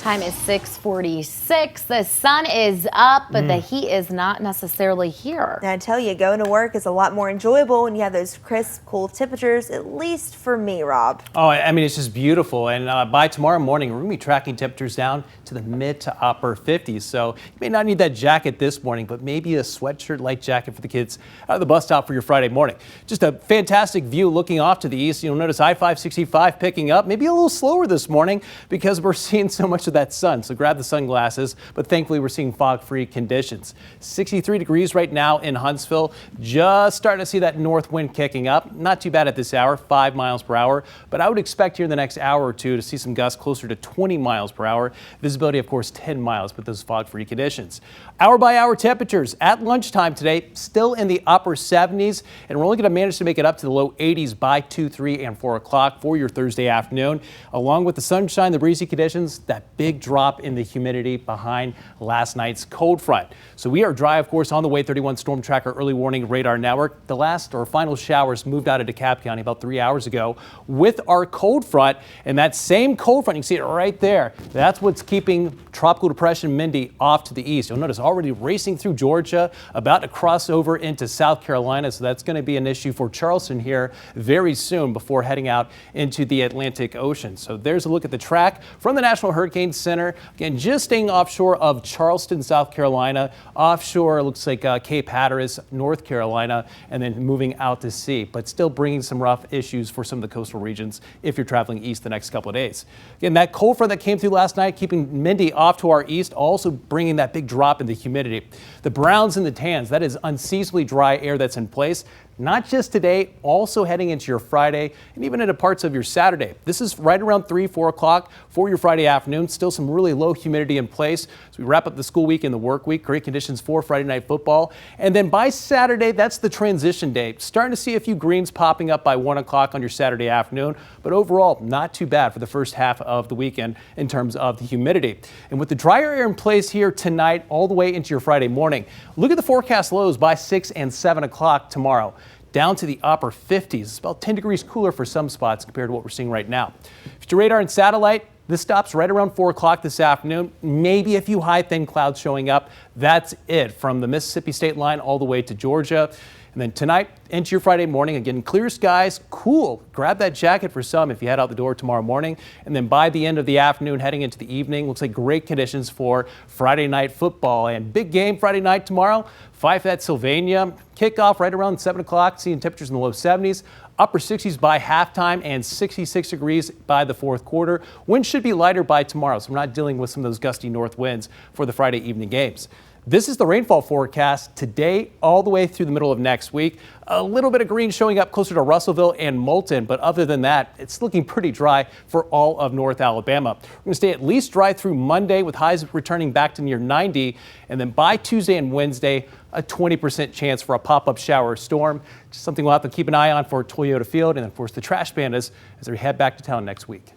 Time is 6:46. The sun is up, but the heat is not necessarily here. And I tell you, going to work is a lot more enjoyable when you have those crisp, cool temperatures, at least for me, Rob. Oh, I mean, it's just beautiful. And by tomorrow morning, we're going to be tracking temperatures down to the mid to upper 50s. So you may not need that jacket this morning, but maybe a sweatshirt, light jacket for the kids out of the bus stop for your Friday morning. Just a fantastic view looking off to the east. You'll notice I-565 picking up, maybe a little slower this morning because we're seeing so much of that sun. So grab the sunglasses, but thankfully we're seeing fog-free conditions. 63 degrees right now in Huntsville. Just starting to see that north wind kicking up. Not too bad at this hour, 5 miles per hour, but I would expect here in the next hour or two to see some gusts closer to 20 miles per hour. Visibility, of course, 10 miles with those fog-free conditions. Hour by hour temperatures at lunchtime today, still in the upper 70s, and we're only going to manage to make it up to the low 80s by 2, 3, and 4 o'clock for your Thursday afternoon. Along with the sunshine, the breezy conditions, that big drop in the humidity behind last night's cold front. So we are dry, of course, on the way 31 Storm Tracker early warning radar network. The last or final showers moved out of DeKalb County about 3 hours ago with our cold front, and that same cold front, you can see it right there. That's what's keeping Tropical Depression Mindy off to the east. You'll notice already racing through Georgia, about to cross over into South Carolina. So that's going to be an issue for Charleston here very soon before heading out into the Atlantic Ocean. So there's a look at the track from the National Hurricane Center. Again, just staying offshore of Charleston, South Carolina. Offshore looks like Cape Hatteras, North Carolina, and then moving out to sea, but still bringing some rough issues for some of the coastal regions if you're traveling east the next couple of days. Again, that cold front that came through last night, keeping Mindy off to our east, also bringing that big drop in the humidity. The browns and the tans, that is unseasonably dry air that's in place. Not just today, also heading into your Friday and even into parts of your Saturday. This is right around 3, 4 o'clock for your Friday afternoon. Still some really low humidity in place. So we wrap up the school week and the work week. Great conditions for Friday night football. And then by Saturday, that's the transition day. Starting to see a few greens popping up by 1 o'clock on your Saturday afternoon. But overall, not too bad for the first half of the weekend in terms of the humidity. And with the drier air in place here tonight all the way into your Friday morning, look at the forecast lows by 6 and 7 o'clock tomorrow. Down to the upper 50s. It's about 10 degrees cooler for some spots compared to what we're seeing right now. Future radar and satellite, this stops right around 4 o'clock this afternoon. Maybe a few high thin clouds showing up. That's it from the Mississippi state line all the way to Georgia. And then tonight into your Friday morning, again, clear skies, cool. Grab that jacket for some if you head out the door tomorrow morning. And then by the end of the afternoon, heading into the evening, looks like great conditions for Friday night football. And big game Friday night tomorrow, Fife at Sylvania. Kickoff right around 7 o'clock, seeing temperatures in the low 70s. Upper 60s by halftime and 66 degrees by the fourth quarter. Winds should be lighter by tomorrow, so we're not dealing with some of those gusty north winds for the Friday evening games. This is the rainfall forecast today all the way through the middle of next week. A little bit of green showing up closer to Russellville and Moulton, but other than that, it's looking pretty dry for all of North Alabama. We're going to stay at least dry through Monday with highs returning back to near 90, and then by Tuesday and Wednesday, a 20% chance for a pop-up shower or storm. Just something we'll have to keep an eye on for Toyota Field and, of course, the Trash Pandas as they head back to town next week.